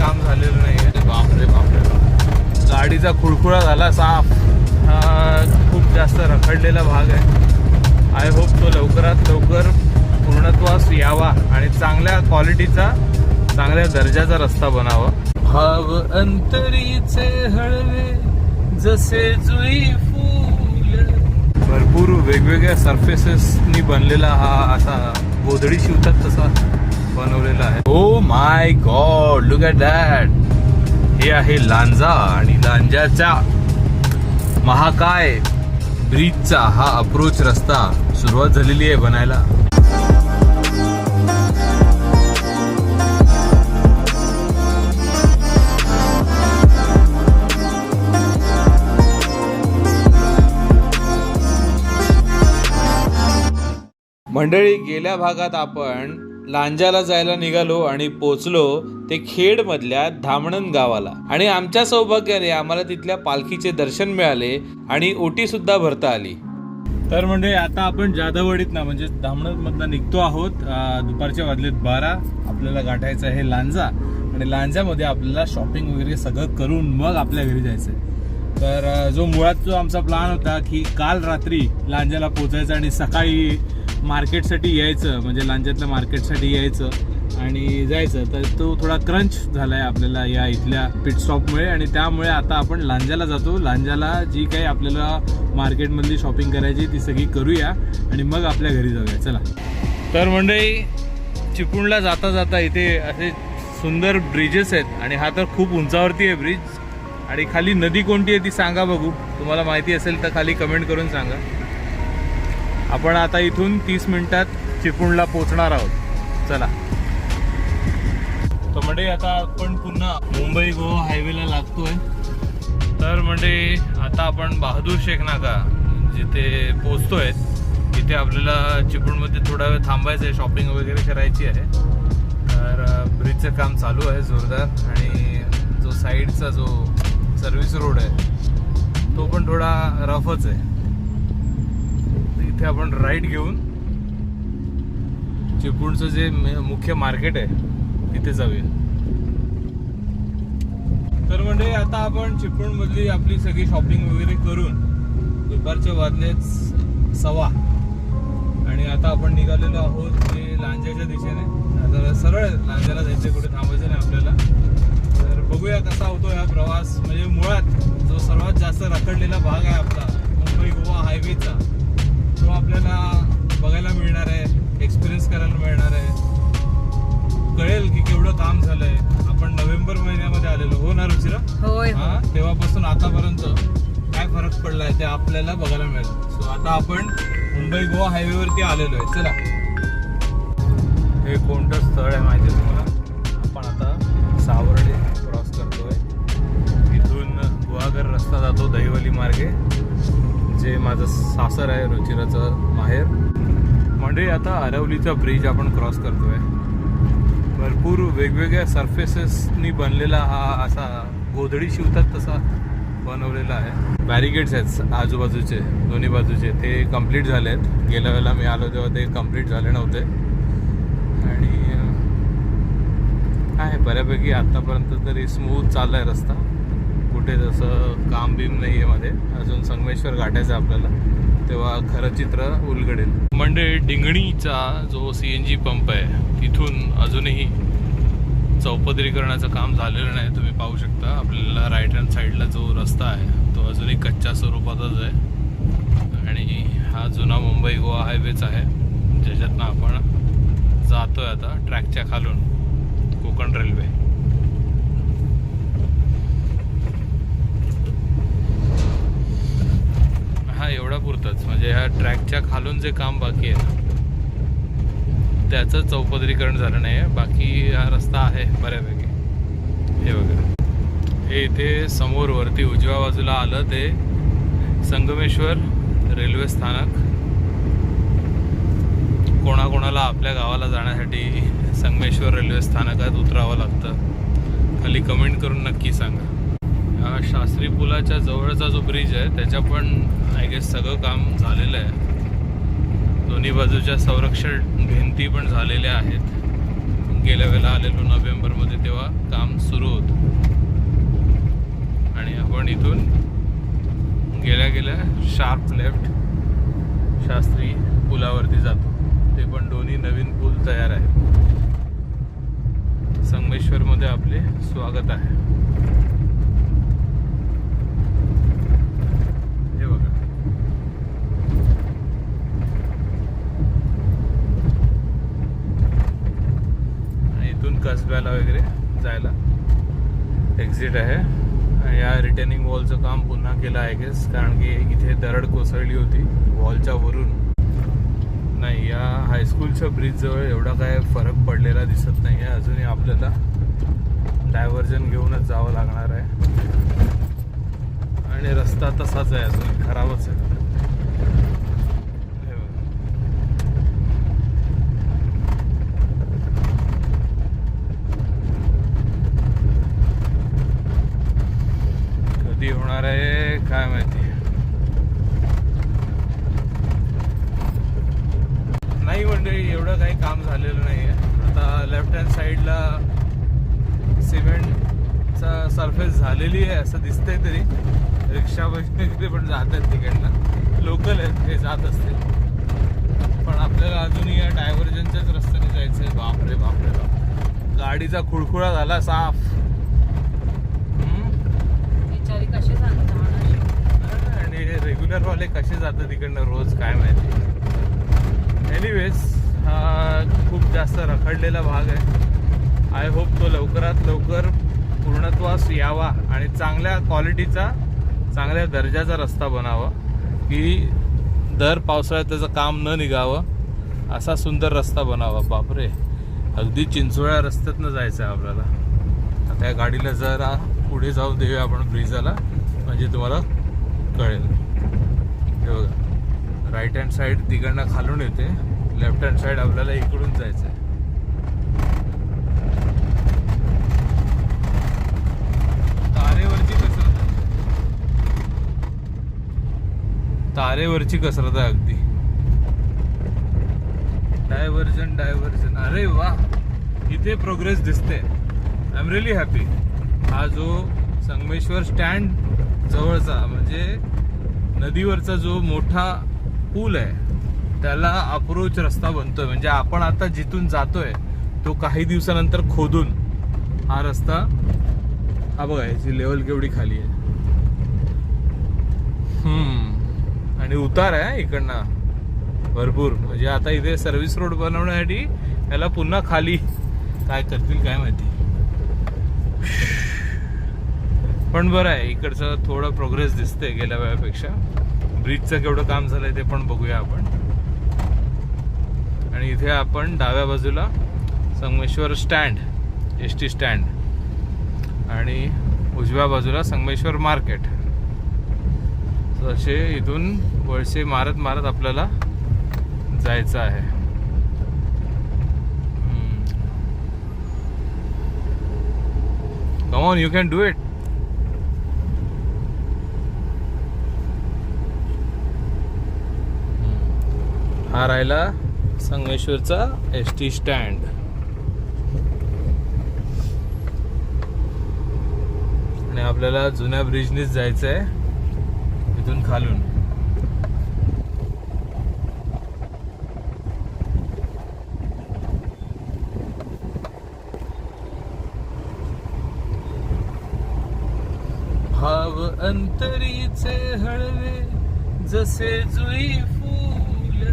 काम झालेलं नाही आहे. बापरे बापरे बाप, गाडीचा खुळखुळा झाला साफ. हा खूप जास्त रखडलेला भाग आहे. आय होप तो लवकरात लवकर पूर्णत्वास यावा आणि चांगल्या क्वालिटीचा, चांगल्या दर्जाचा रस्ता बनावा. भाव अंतरीचे हळवे जसे जुई फूल. भरपूर वेगवेगळ्या सरफेसेसनी बनलेला हा असा गोधडी शिवतात तसा बनवलेला आहे. Oh my God, look at that. हे आहे लांजा आणि लांजाच्या महाकाय ब्रिजचा हा अप्रोच रस्ता सुरुवात झालेली आहे बनायला. मंडळी, गेल्या भागात आपण लांजाला जायला निघालो आणि पोचलो ते खेड मधल्या धामणन गावाला. आणि आमच्या सौभाग्याने आम्हाला तिथल्या पालखीचे दर्शन मिळाले आणि ओटी सुद्धा भरता आली. तर म्हणजे आता आपण जाधववाडीत ना म्हणजे धामणन मधनं निघतो आहोत. दुपारच्या वाजलेत 12. आपल्याला गाठायचं आहे लांजा आणि लांजामध्ये आपल्याला शॉपिंग वगैरे सगळं करून मग आपल्या घरी जायचं आहे. तर जो आमचा प्लॅन होता की काल रात्री लांजाला पोचायचं आणि सकाळी मार्केटसाठी यायचं, म्हणजे लांजातल्या मार्केटसाठी यायचं आणि जायचं, तर तो थोडा क्रंच झाला आहे आपल्याला या इथल्या पिट स्टॉपमुळे. आणि त्यामुळे आता आपण लांजाला जातो. लांजाला जी काही आपल्याला मार्केटमधली शॉपिंग करायची ती सगळी करूया आणि मग आपल्या घरी जाऊया. चला. तर मंडळी, चिपळूणला जाता जाता इथे असे सुंदर ब्रिजेस आहेत आणि हा तर खूप उंचावरती आहे ब्रिज. आणि खाली नदी कोणती आहे ती सांगा बघू. तुम्हाला माहिती असेल तर खाली कमेंट करून सांगा. आपण आता इथून 30 मिनिटात चिपळूणला पोहोचणार आहोत. चला. तर म्हणजे आता आपण पुन्हा मुंबई गोवा हायवेला लागतोय. तर म्हणजे आता आपण बहादूर शेख नाका जिथे पोहोचतोय तिथे आपल्याला चिपळूणमध्ये थोडा वेळ थांबायचं आहे, शॉपिंग वगैरे करायची आहे. तर ब्रिजचं काम चालू आहे जोरदार आणि जो साईडचा जो सर्व्हिस रोड आहे तो पण थोडा रफच आहे. इथे आपण राईट घेऊन चिपळूणचं जे मुख्य मार्केट आहे तिथे जाऊया. तर म्हणजे आता आपण चिपळूण मधली आपली सगळी शॉपिंग वगैरे करून दुपारचे वाजलेच 1:15 आणि आता आपण निघालेलो आहोत ते लांजाच्या दिशेने. आता सरळ लांजाला जायचं, कुठे थांबायचं नाही आपल्याला. तर बघूया कसा होतो हा प्रवास. म्हणजे मुळात जो सर्वात जास्त रखडलेला भाग आहे आपला मुंबई गोवा हायवेचा तो आपल्याला बघायला मिळणार आहे, एक्सपिरियन्स करायला मिळणार आहे. कळेल की केवढं काम झालंय. आपण नोव्हेंबर महिन्यामध्ये आलेलो हो ना रुचिरा? होय. हा, तेव्हापासून आतापर्यंत काय फरक पडलाय ते आपल्याला बघायला मिळेल. सो आता आपण मुंबई गोवा हायवेवरती आलेलो आहे. चला. हे कोणतं स्थळ आहे माहिती आहे तुम्हाला? आपण आता सावर्डे क्रॉस करतोय. इथून गुहागर रस्ता जातो दहिवली मार्गे, जे माझं सासर आहे, रुचिराचं माहेर. म्हणजे आता अरवलीचा ब्रिज आपण क्रॉस करतोय. भरपूर वेगवेगळ्या सरफेसेसनी बनलेला हा असा गोधडी शिवतात तसा बनवलेला आहे. बॅरिकेड्स आहेत आजूबाजूचे, दोन्ही बाजूचे, ते कंप्लीट झाले आहेत. गेल्या वेळेला मी आलो तेव्हा ते कंप्लीट झाले नव्हते. आणि काय बऱ्यापैकी आत्तापर्यंत तरी स्मूथ चालला आहे रस्ता. कुठे जसं काम बीम नाही आहे मध्ये. अजून संगमेश्वर गाठायचं आपल्याला, तेव्हा खरं चित्र उलगडेल. म्हणजे डिंगणीचा जो CNG पंप आहे तिथून अजूनही चौपदरीकरणाचं काम झालेलं नाही. तुम्ही पाहू शकता आपल्याला राईट हँड साईडला जो रस्ता आहे तो अजूनही कच्च्या स्वरूपातच आहे. आणि हा जुना मुंबई गोवा हायवेच आहे ज्याच्यातनं आपण जातोय आता ट्रॅकच्या खालून कोकण रेल्वे. हा एवढा पुरतच, म्हणजे ह्या ट्रॅकच्या खालून जे काम बाकी आहे त्याचं चौपदरीकरण झालं नाही आहे. बाकी हा रस्ता आहे बऱ्यापैकी. हे वगैरे हे इथे समोर वरती उजव्या बाजूला आलं ते संगमेश्वर रेल्वे स्थानक. कोणाकोणाला आपल्या गावाला जाण्यासाठी संगमेश्वर रेल्वे स्थानकात उतरावं लागतं खाली कमेंट करून नक्की सांगा. शास्त्री पुलाच्या जवळचा जो ब्रिज आहे त्याच्या पण आय गेस सगळं काम झालेलं आहे. दोन्ही बाजूच्या संरक्षण भिंती पण झालेल्या आहेत. गेल्या वेळेला आलेलो नोव्हेंबरमध्ये तेव्हा काम सुरू होतं. घेतलेलं आहे. शार्प लेफ्ट शास्त्री पुलावरती जातो. ते पण दोन्ही नवीन पूल तयार आहे. संगमेश्वरमध्ये आपले स्वागत आहे. हे बघा, इथून कसब्याला वगैरे जायला एक्झिट आहे. या रिटर्निंग वॉलचं काम पुन्हा केलं आहे गेस, कारण की इथे दरड कोसळली होती वॉलच्या वरून. नाही, या हायस्कूलच्या ब्रिजजवळ एवढा काय फरक पडलेला दिसत नाही आहे. अजूनही आपल्याला डायव्हर्जन घेऊनच जावं लागणार आहे आणि रस्ता तसाच आहे, अजून खराबच आहे. कधी होणार आहे काय माहिती. नाही मंडळी, एवढं काही काम झालेलं नाही आहे. आता लेफ्ट हँड साईडला सिमेंटचा सरफेस झालेली आहे असं दिसतंय. तरी रिक्षा वगैरे पण जात आहेत तिकडनं, लोकल आहेत ते जात असते. पण आपल्याला अजूनही या डायव्हर्जनच्याच रस्त्याने जायचं आहे. बापरे बापरे बाप, गाडीचा खुळखुळा झाला साफ. आणि रेग्युलरवाले कसे जातात तिकडनं रोज काय माहिती. एनिवेज, हा खूप जास्त रखडलेला भाग आहे. आय होप तो लवकरात लवकर पूर्णत्वास यावा आणि चांगल्या क्वालिटीचा, चांगल्या दर्जाचा रस्ता बनावा, की दर पावसाळ्यात त्याचं काम न निघावं असा सुंदर रस्ता बनावा. बापरे, अगदी चिंचोळ्या रस्त्यातनं जायचं आहे आपल्याला. आता या गाडीला जरा पुढे जाऊ देऊया आपण ब्रिजाला, म्हणजे तुम्हाला कळेल. हे बघा, राईट हँड साईड तिकडनं खालून येते, लेफ्ट हँड साईड आपल्याला इकडून जायचं आहे. तारेवरची कसरत आहे अगदी. डायव्हर्जन डायव्हर्जन, अरे वा, इथे प्रोग्रेस दिसते. I am really happy. हा जो संगमेश्वर स्टँड जवळचा, म्हणजे नदीवरचा जो मोठा पूल आहे, त्याला अप्रोच रस्ता बनतोय. म्हणजे आपण आता जिथून जातोय तो काही दिवसानंतर खोदून हा रस्ता, हा बघा याची लेवल केवढी खाली आहे. आणि उतार आहे इकडनं भरपूर. म्हणजे आता इथे सर्व्हिस रोड बनवण्यासाठी याला पुन्हा खाली काय करतील काय माहिती. पण बरं आहे, इकडचं थोडं प्रोग्रेस दिसते गेल्या वेळापेक्षा. ब्रिजचं केवढं काम झालंय ते पण बघूया आपण. आणि इथे आपण डाव्या बाजूला संगमेश्वर स्टँड, एसटी स्टँड, आणि उजव्या बाजूला संगमेश्वर मार्केट. असे इथून वळसे मारत मारत आपल्याला जायचं आहे. Come on, you can do it. हा राहिला संगमेश्वरचा एसटी स्टँड. आणि आपल्याला जुन्या ब्रिजनीच जायचं आहे इथून खालून. भाव अंतरीचे हळवे जसे जुई फूल,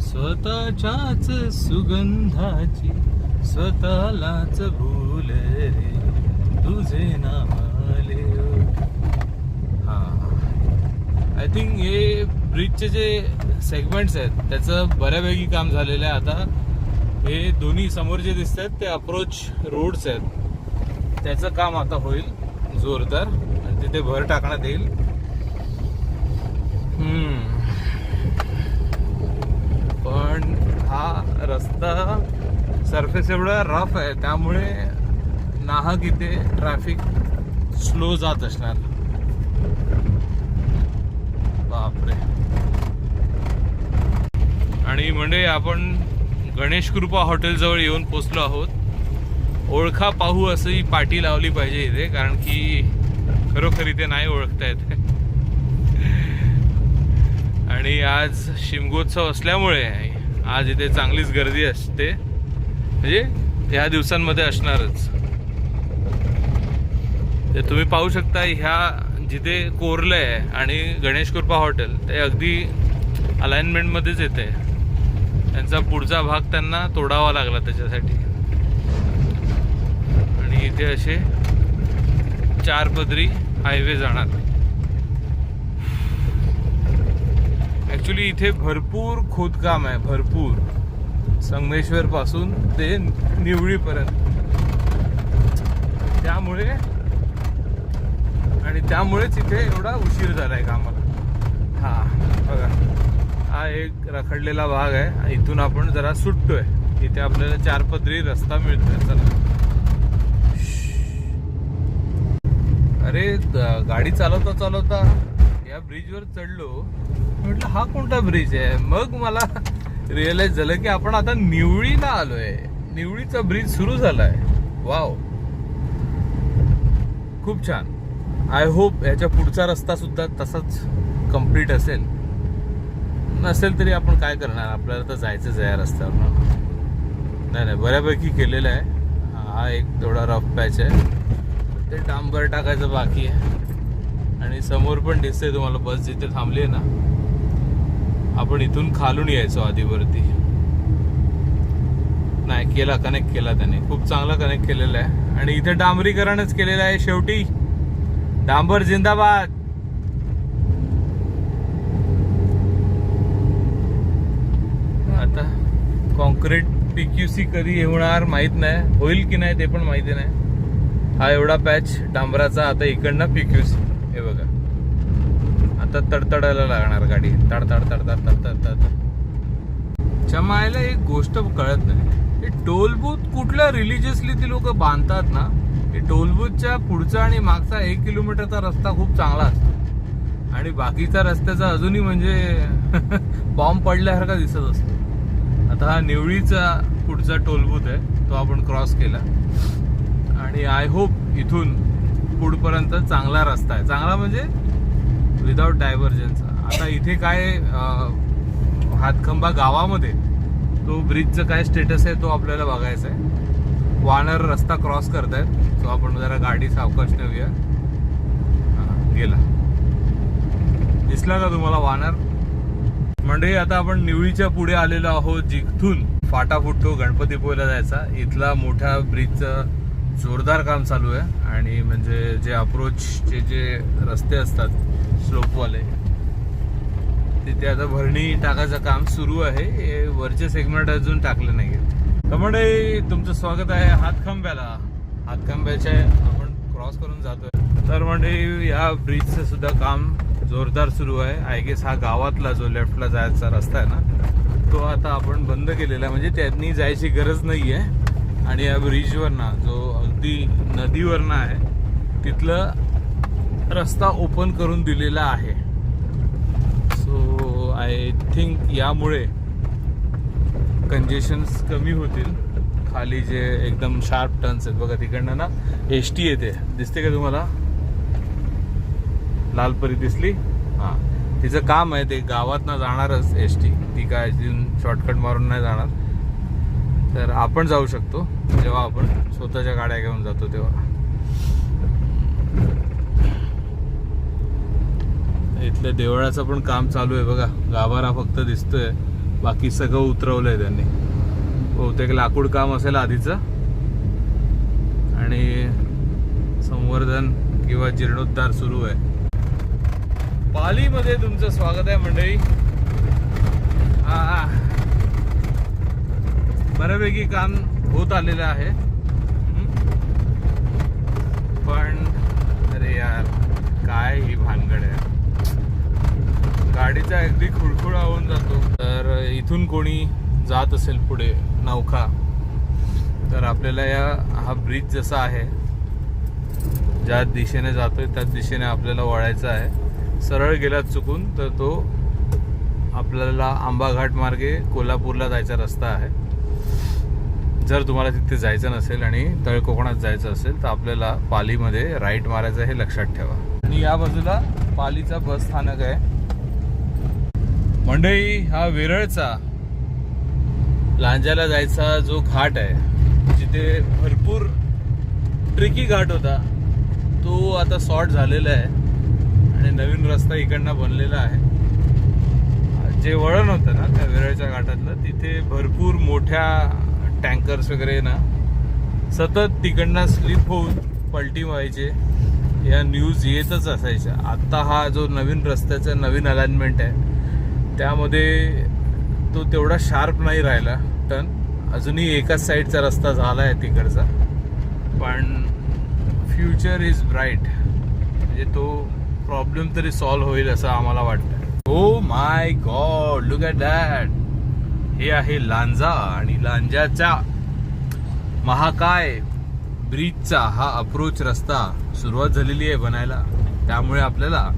स्वतःच्याच सुगंधाची स्वतःलाच भूल रे, तुझे नामाले. आय थिंक हे ब्रिजचे जे सेगमेंट्स आहेत त्याचं बऱ्यापैकी काम झालेलं आहे. आता हे दोन्ही समोर जे दिसत आहेत ते अप्रोच रोड्स आहेत, त्याचं काम आता होईल जोरदार आणि तिथे भर टाकण्यात येईल. पण हा रस्ता सरफेस एवढा रफ आहे, त्यामुळे नाहक इथे ट्रॅफिक स्लो जात असणार. बापरे. आणि म्हणजे आपण गणेश कृपा हॉटेलजवळ येऊन पोचलो आहोत. ओळखा पाहू असंही पाटी लावली पाहिजे इथे, कारण की खरोखर इथे नाही ओळखता येते. आणि आज शिमगोत्सव असल्यामुळे आज इथे चांगलीच गर्दी असते, म्हणजे ह्या दिवसांमध्ये असणारच. ते तुम्ही पाहू शकता ह्या जिथे कोरलं आहे आणि गणेश कृपा हॉटेल ते अगदी अलाइनमेंटमध्येच येते. त्यांचा पुढचा भाग त्यांना तोडावा लागला त्याच्यासाठी. आणि इथे असे 4 पदरी हायवे जाणार. ॲक्च्युली इथे भरपूर खोदकाम आहे, भरपूर. संगमेश्वर पासून ते निवळीपर्यंत. त्यामुळेच इथे एवढा उशीर झालाय कामाला. हा बघा, हा एक रखडलेला भाग आहे. इथून आपण जरा सुटतोय. इथे आपल्याला 4 पदरी रस्ता मिळतोय. चला. अरे गाडी चालवता या ब्रिजवर चढलो. म्हटलं हा कोणता ब्रिज आहे. मग मला रिअलाइज झालं की आपण आता निवळीला आलोय. निवळीचा ब्रिज सुरू झालाय. वाव, खूप छान. आय होप याच्या पुढचा रस्ता सुद्धा तसाच कंप्लीट असेल. नसेल तरी आपण काय करणार, आपल्याला तर जायचंच आहे या रस्त्यावर. नाही, बऱ्यापैकी केलेलं आहे. हा एक थोडा रफ पॅच आहे, ते डांबर टाकायचं बाकी आहे. आणि समोर पण दिसतंय तुम्हाला बस जिथे थांबली आहे ना, आपण इथून खालून यायचो आधीवरती. नाही केला, कनेक्ट केला त्याने. खूप चांगला कनेक्ट केलेला आहे. आणि इथे डांबरीकरणच केलेलं आहे. शेवटी डांबर जिंदाबाद. आता कॉन्क्रीट PQC कधी होणार माहित नाही, होईल की नाही ते पण माहिती नाही. हा एवढा पॅच डांबराचा, आता इकडनं PQC. हे बघा, आता तडतडायला लागणार गाडी. तडतड. चमायला एक गोष्ट कळत नाही, हे टोल बूथ कुठल्या रिलिजियसली ती लोक बांधतात ना. हे टोल बूथच्या पुढचा आणि मागचा 1 किलोमीटरचा रस्ता खूप चांगला असतो, आणि बाकीच्या रस्त्याचा अजूनही म्हणजे बॉम्ब पडल्यासारखा दिसत असतो. आता हा निवळीचा पुढचा टोल बूथ आहे, तो आपण क्रॉस केला. आणि आय होप इथून पुढपर्यंत चांगला रस्ता आहे. चांगला म्हणजे विदाउट डायव्हर्जनचा. आता इथे काय हातखंबा गावामध्ये तो ब्रिजचं काय स्टेटस आहे तो आपल्याला बघायचा आहे. वानर रस्ता क्रॉस करतायत, तो आपण जरा गाडी सावकाश नेऊया. गेला, दिसला का तुम्हाला वानर? म्हणजे आता आपण निवळीच्या पुढे आलेलो आहोत, जिथून फाटा फुटतो गणपतीपुळेला जायचा. इथला मोठ्या ब्रिजचं जोरदार काम चालू आहे. आणि म्हणजे जे अप्रोचचे जे रस्ते असतात स्लोपवाले, तिथे आता भरणी टाकायचं काम सुरू आहे. हे वरचे सेगमेंट अजून टाकले नाही. कमंडे, तुमचं स्वागत आहे हातखंब्याच्या आपण क्रॉस करून जातोय. तर म्हणजे या ब्रिजचं सुद्धा काम जोरदार सुरू आहे. आय गेस हा गावातला जो लेफ्टला जायचा रस्ता आहे ना, तो आता आपण बंद केलेला आहे. म्हणजे त्यांनी जायची गरज नाही आहे. आणि या ब्रिजवरना जो अगदी नदीवरना आहे, तिथलं रस्ता ओपन करून दिलेला आहे. सो आय थिंक यामुळे कंजेशन्स कमी होतील. खाली जे एकदम शार्प टर्न्स आहेत बघा, तिकडनं ना ST येते, दिसते का तुम्हाला? लालपरी दिसली? हां, तिचं काम आहे ते गावातनं जाणारच ST. ती काय शॉर्टकट मारून नाही जाणार. तर आपण जाऊ शकतो जेव्हा आपण स्वतःच्या गाड्या घेऊन जातो तेव्हा. इथल्या देवळाचं पण काम चालू आहे बघा. गाभारा फक्त दिसतोय, बाकी सगळं उतरवलंय त्यांनी. बहुतेक लाकूड काम असेल आधीचं, आणि संवर्धन किंवा जीर्णोद्धार सुरू आहे. पालीमध्ये तुमचं स्वागत आहे मंडळी. बऱ्यापैकी काम होत आलेलं आहे. पण अरे यार, काय ही भानगड आहे. गाडीचा अगदी खुळखुळा होऊन जातो. तर इथून कोणी जात असेल पुढे नौका, तर आपल्याला हा ब्रिज जसा आहे, ज्या दिशेने जातोय त्याच दिशेने आपल्याला वळायचं आहे. सरळ गेला चुकून तर तो आपल्याला आंबाघाट मार्गे कोल्हापूरला जायचा रस्ता आहे. जर तुम्हाला तिथे जायचं नसेल आणि तळकोकणात जायचं असेल तर आपल्याला पालीमध्ये राईट मारायचं हे लक्षात ठेवा. आणि या बाजूला पालीचा बस स्थानक आहे. मंडळी, हा वेरळचा लांजाला जायचा जो घाट आहे, जिथे भरपूर ट्रिकी घाट होता, तो आता सॉर्ट झालेला आहे आणि नवीन रस्ता इकडनं बनलेला आहे. जे वळण होतं ना त्या वेरळच्या घाटातलं, तिथे भरपूर मोठ्या टँकर्स वगैरे ना सतत तिकडनं स्लिप होऊन पलटी व्हायचे, या न्यूज येतच असायच्या. आत्ता हा जो नवीन रस्त्याचा नवीन अलाइनमेंट आहे त्यामध्ये तो तेवढा शार्प नाही राहिला टर्न. अजूनही एकाच साईडचा रस्ता झाला आहे तिकडचा, पण फ्युचर इज ब्राईट. म्हणजे तो प्रॉब्लेम तरी सॉल्व्ह होईल असं आम्हाला वाटतं. Oh my God, look at that. हे आहे लांजा आणि लांजाच्या महाकाय ब्रिजचा हा अप्रोच रस्ता सुरुवात झालेली आहे बनायला. त्यामुळे आपल्याला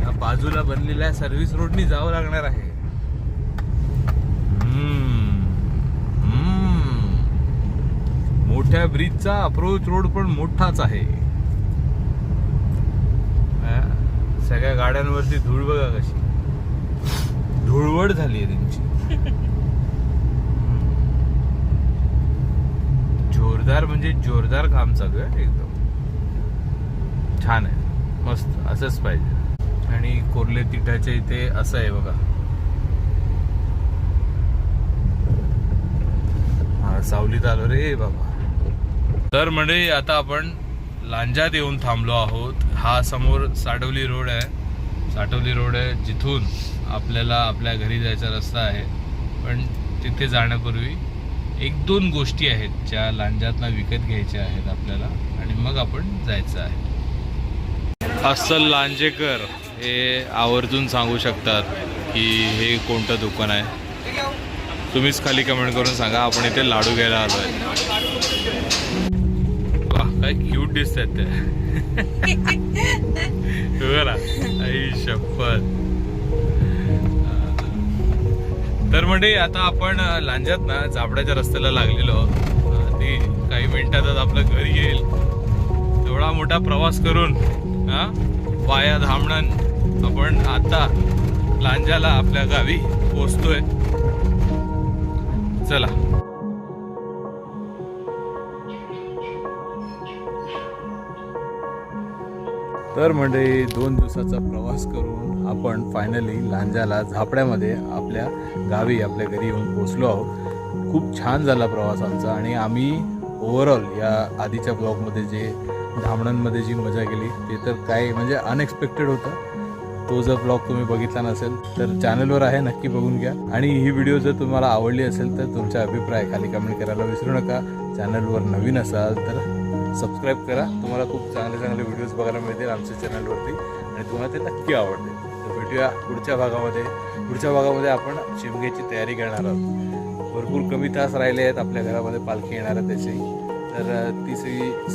या बाजूला बनलेल्या सर्व्हिस रोडनी जावं लागणार आहे. मोठ्या ब्रिजचा अप्रोच रोड पण मोठाच आहे. सगळ्या गाड्यांवरती धूळ बघा कशी धुळवड झाली आहे त्यांची. जोरदार म्हणजे जोरदार काम चालू आहे, एकदम छान आहे, मस्त. असंच पाहिजे. आणि कोर्ले तिठाच्या इथे असं आहे बघा, हा सावलीत आलो रे बाबा. तर म्हणजे आता आपण लांजात येऊन थांबलो आहोत. हा समोर साटवली रोड आहे, जिथून आपल्याला आपल्या घरी जायचा रस्ता आहे. पण तिथे जाण्यापूर्वी 1-2 गोष्टी आहेत ज्या लांजातनं विकत घ्यायच्या आहेत आपल्याला, आणि मग आपण जायचं आहे. अस्सल लांजेकर हे आवर्जून सांगू शकतात की हे कोणतं दुकान आहे. तुम्हीच खाली कमेंट करून सांगा. आपण इथे लाडू घ्यायला आलो आहे. वाह, काय क्यूट दिसत आहेत ते. बघा, आई शपथ. तर म्हणजे आता आपण लांजात ना जाबड्याच्या रस्त्याला लागलेलो. ती काही मिनिटातच आपलं घर येईल. एवढा मोठा प्रवास करून वाया धामणन आपण आता लांजाला आपल्या गावी पोहोचतोय. चला. तर म्हणजे 2 दिवसाचा प्रवास करून आपण फायनली लांजाला झापड्यामध्ये आपल्या गावी आपल्या घरी येऊन पोचलो आहोत. खूप छान झाला प्रवास आमचा. आणि आम्ही ओव्हरऑल या आधीच्या ब्लॉगमध्ये जे धामणांमध्ये जी मजा केली ते तर काय म्हणजे अनएक्सपेक्टेड होतं. तो जर ब्लॉग तुम्ही बघितला नसेल तर चॅनलवर आहे, नक्की बघून घ्या. आणि ही व्हिडिओ जर तुम्हाला आवडली असेल तर तुमचा अभिप्राय खाली कमेंट करायला विसरू नका. चॅनलवर नवीन असाल तर सबस्क्राईब करा. तुम्हाला खूप चांगले व्हिडिओज बघायला मिळतील आमच्या चॅनलवरती आणि तुम्हाला ते नक्की आवडतील. तर भेटूया पुढच्या भागामध्ये आपण शिमग्याची तयारी करणार आहोत. भरपूर कमी तास राहिले आहेत आपल्या घरामध्ये पालखी येणार आहे त्याची. तर ती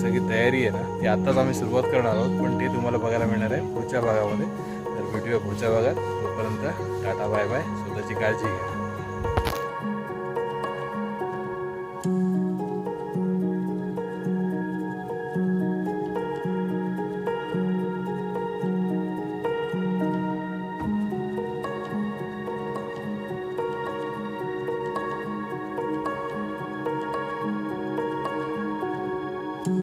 सगळी तयारी आहे ना ती आत्ताच आम्ही सुरुवात करणार आहोत, पण ते तुम्हाला बघायला मिळणार आहे पुढच्या भागामध्ये. तर भेटूया पुढच्या भागात. तोपर्यंत टाटा बाय बाय. स्वतःची काळजी घ्या.